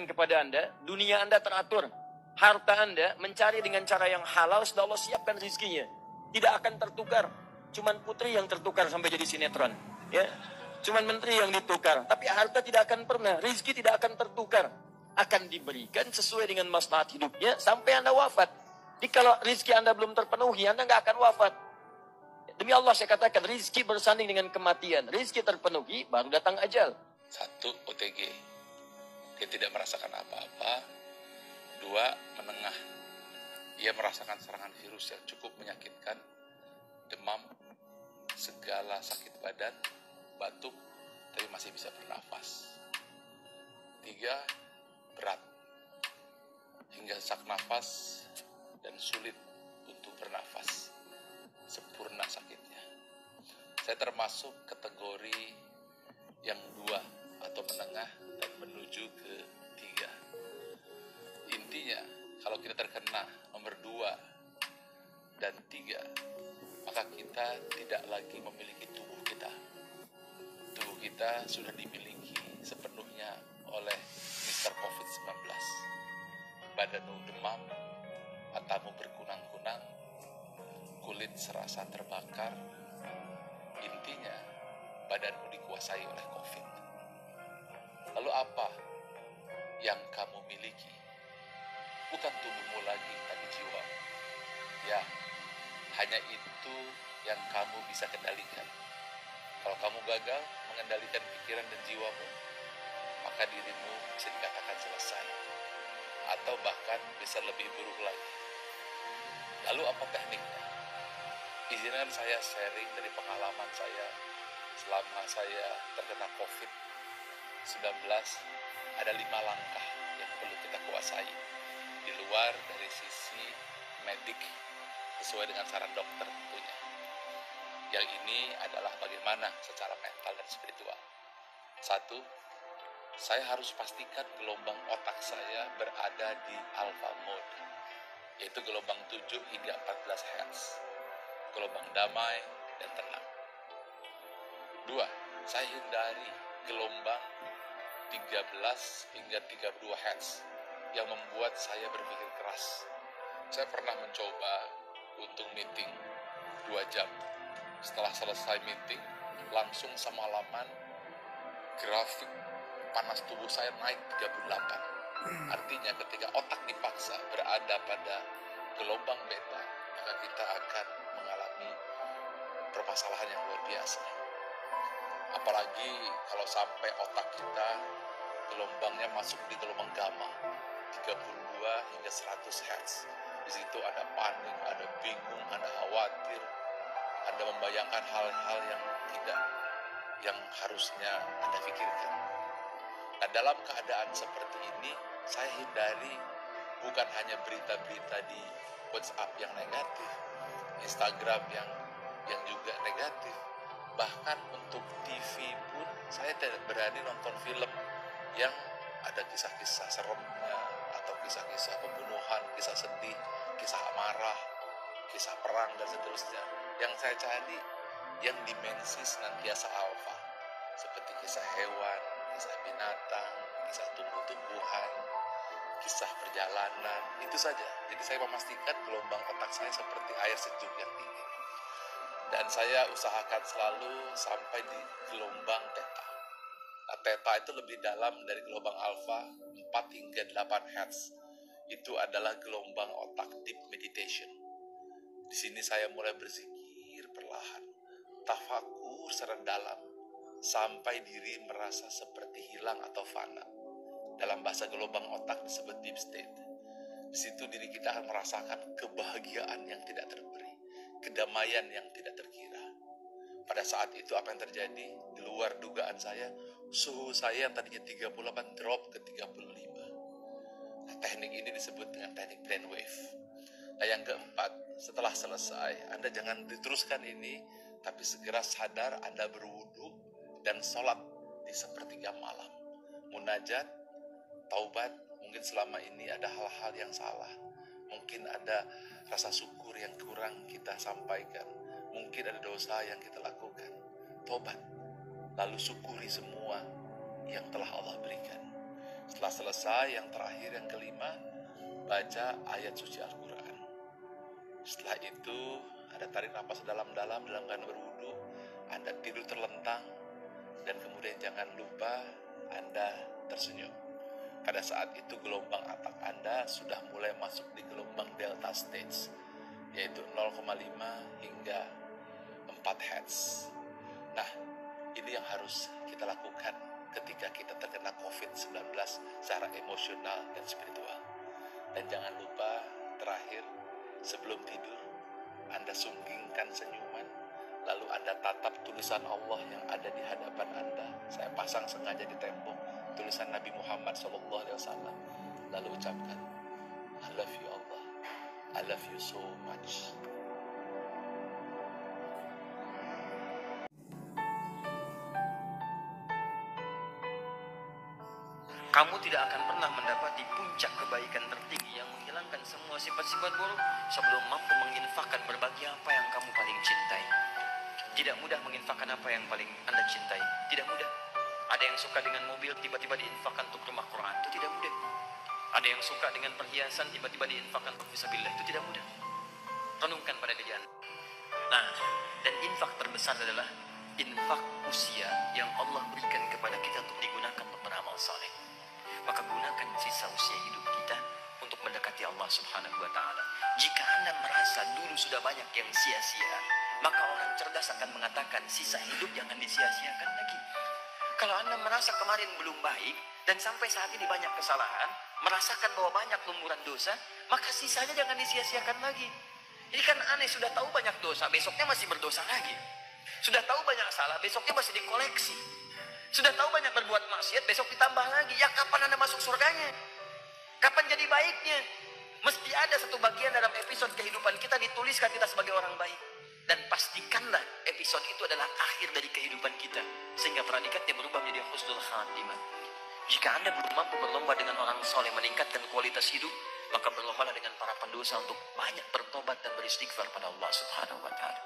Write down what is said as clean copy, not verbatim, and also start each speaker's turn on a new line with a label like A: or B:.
A: kepada Anda, dunia Anda teratur, harta Anda mencari dengan cara yang halal, sudah Allah siapkan rizkinya, tidak akan tertukar. Cuman putri yang tertukar sampai jadi sinetron, ya. Cuman menteri yang ditukar, tapi harta tidak akan pernah, rizki tidak akan tertukar, akan diberikan sesuai dengan maslahat hidupnya sampai Anda wafat. Jadi kalau rizki Anda belum terpenuhi, Anda nggak akan wafat. Demi Allah saya katakan, rizki bersanding dengan kematian, rizki terpenuhi baru datang ajal.
B: 1. OTG, dia tidak merasakan apa-apa. 2. Menengah, ia merasakan serangan virus yang cukup menyakitkan, demam, segala sakit badan, batuk, tapi masih bisa bernafas. 3. Berat, hingga sesak nafas dan sulit untuk bernafas, sempurna sakitnya. Saya termasuk kategori yang 2 atau menengah dan menuju ke 3. Intinya, kalau kita terkena nomor 2 dan 3, maka kita tidak lagi memiliki tubuh kita. Tubuh kita sudah dimiliki sepenuhnya oleh Mr. COVID-19. Badanmu demam, matamu berkunang-kunang, kulit serasa terbakar. Intinya, badanmu dikuasai oleh COVID. Lalu apa yang kamu miliki? Bukan tubuhmu lagi, tapi jiwa. Ya, hanya itu yang kamu bisa kendalikan. Kalau kamu gagal mengendalikan pikiran dan jiwamu, maka dirimu bisa dikatakan selesai. Atau bahkan bisa lebih buruk lagi. Lalu apa tekniknya? Izinkan saya sharing dari pengalaman saya selama saya terkena COVID-19. Ada 5 langkah yang perlu kita kuasai di luar dari sisi medik sesuai dengan saran dokter tentunya. Yang ini adalah bagaimana secara mental dan spiritual. 1, saya harus pastikan gelombang otak saya berada di alpha mode, yaitu gelombang 7 hingga 14 Hz, gelombang damai dan tenang. 2, saya hindari gelombang 13 hingga 32 Hz yang membuat saya berpikir keras. Saya pernah mencoba untuk meeting 2 jam. Setelah selesai meeting, langsung semalaman grafik panas tubuh saya naik 38. Artinya ketika otak dipaksa berada pada gelombang beta, maka kita akan mengalami permasalahan yang luar biasa. Apalagi kalau sampai otak kita gelombangnya masuk di gelombang gamma 32 hingga 100 Hz. Di situ ada panik, ada bingung, ada khawatir, Anda membayangkan hal-hal yang harusnya Anda pikirkan. Nah, dalam keadaan seperti ini, saya hindari bukan hanya berita-berita di WhatsApp yang negatif, Instagram yang juga negatif. Bahkan untuk TV pun saya tidak berani nonton film yang ada kisah-kisah seremnya atau kisah-kisah pembunuhan, kisah sedih, kisah amarah, kisah perang dan seterusnya. Yang saya cari yang dimensi senantiasa alfa, seperti kisah hewan, kisah binatang, kisah tumbuh-tumbuhan, kisah perjalanan, itu saja. Jadi saya memastikan gelombang otak saya seperti air sejuk yang dingin. Dan saya usahakan selalu sampai di gelombang theta. Nah, theta itu lebih dalam dari gelombang alfa, 4 hingga 8 Hz. Itu adalah gelombang otak deep meditation. Di sini saya mulai berzikir perlahan, tafakur secara dalam, sampai diri merasa seperti hilang atau fana. Dalam bahasa gelombang otak disebut deep state. Di situ diri kita akan merasakan kebahagiaan yang tidak terberi, kedamaian yang tidak terkira. Pada saat itu apa yang terjadi? Di luar dugaan saya, suhu saya yang tadinya 38 drop ke 35. Nah, teknik ini disebut dengan teknik brainwave. Nah, yang keempat, setelah selesai, Anda jangan diteruskan ini, tapi segera sadar Anda berwudu dan sholat di sepertiga malam. Munajat, taubat, mungkin selama ini ada hal-hal yang salah. Mungkin ada rasa syukur yang kurang kita sampaikan. Mungkin ada dosa yang kita lakukan. Tobat, lalu syukuri semua yang telah Allah berikan. Setelah selesai, yang terakhir, yang kelima, baca ayat suci Al-Quran. Setelah itu, Anda tarik napas dalam-dalam dalam keadaan berwudu, Anda tidur terlentang, dan kemudian jangan lupa Anda tersenyum. Pada saat itu gelombang otak Anda sudah mulai masuk di gelombang delta stage, yaitu 0,5 hingga 4 Hz. Nah, ini yang harus kita lakukan ketika kita terkena COVID-19 secara emosional dan spiritual. Dan jangan lupa, terakhir, sebelum tidur, Anda sunggingkan senyuman, lalu Anda tatap tulisan Allah yang ada di hadapan Anda. Saya pasang sengaja di tembok tulisan Nabi Muhammad SAW. Lalu ucapkan, I love you Allah, I love you so much.
A: Kamu tidak akan pernah mendapati puncak kebaikan tertinggi yang menghilangkan semua sifat-sifat buruk sebelum mampu menginfakkan berbagi apa yang kamu paling cintai. Tidak mudah menginfakkan apa yang paling Anda cintai. Tidak mudah. Ada yang suka dengan mobil, tiba-tiba diinfakkan untuk rumah Quran. Itu tidak mudah. Ada yang suka dengan perhiasan, tiba-tiba diinfakkan untuk fisabilillah. Itu tidak mudah. Renungkan pada kejadian. Nah, dan infak terbesar adalah infak usia yang Allah berikan kepada kita untuk digunakan untuk beramal saleh. Maka gunakan sisa usia hidup kita untuk mendekati Allah Subhanahu wa Ta'ala. Jika Anda merasa dulu sudah banyak yang sia-sia, maka orang cerdas akan mengatakan sisa hidup jangan disia-siakan lagi. Kalau Anda merasa kemarin belum baik dan sampai saat ini banyak kesalahan, merasakan bahwa banyak lumuran dosa, maka sisanya jangan disia-siakan lagi. Ini kan aneh, sudah tahu banyak dosa, besoknya masih berdosa lagi. Sudah tahu banyak salah, besoknya masih dikoleksi. Sudah tahu banyak berbuat maksiat, besok ditambah lagi. Ya kapan Anda masuk surganya? Kapan jadi baiknya? Mesti ada satu bagian dalam episode kehidupan kita dituliskan kita sebagai orang baik. Dan pastikanlah episode itu adalah akhir dari kehidupan kita. Sehingga predikatnya berubah menjadi husnul khatimah. Jika Anda belum mampu berlomba dengan orang soleh meningkatkan kualitas hidup, maka berlombalah dengan para pendosa untuk banyak bertobat dan beristighfar pada Allah Subhanahu wa Ta'ala.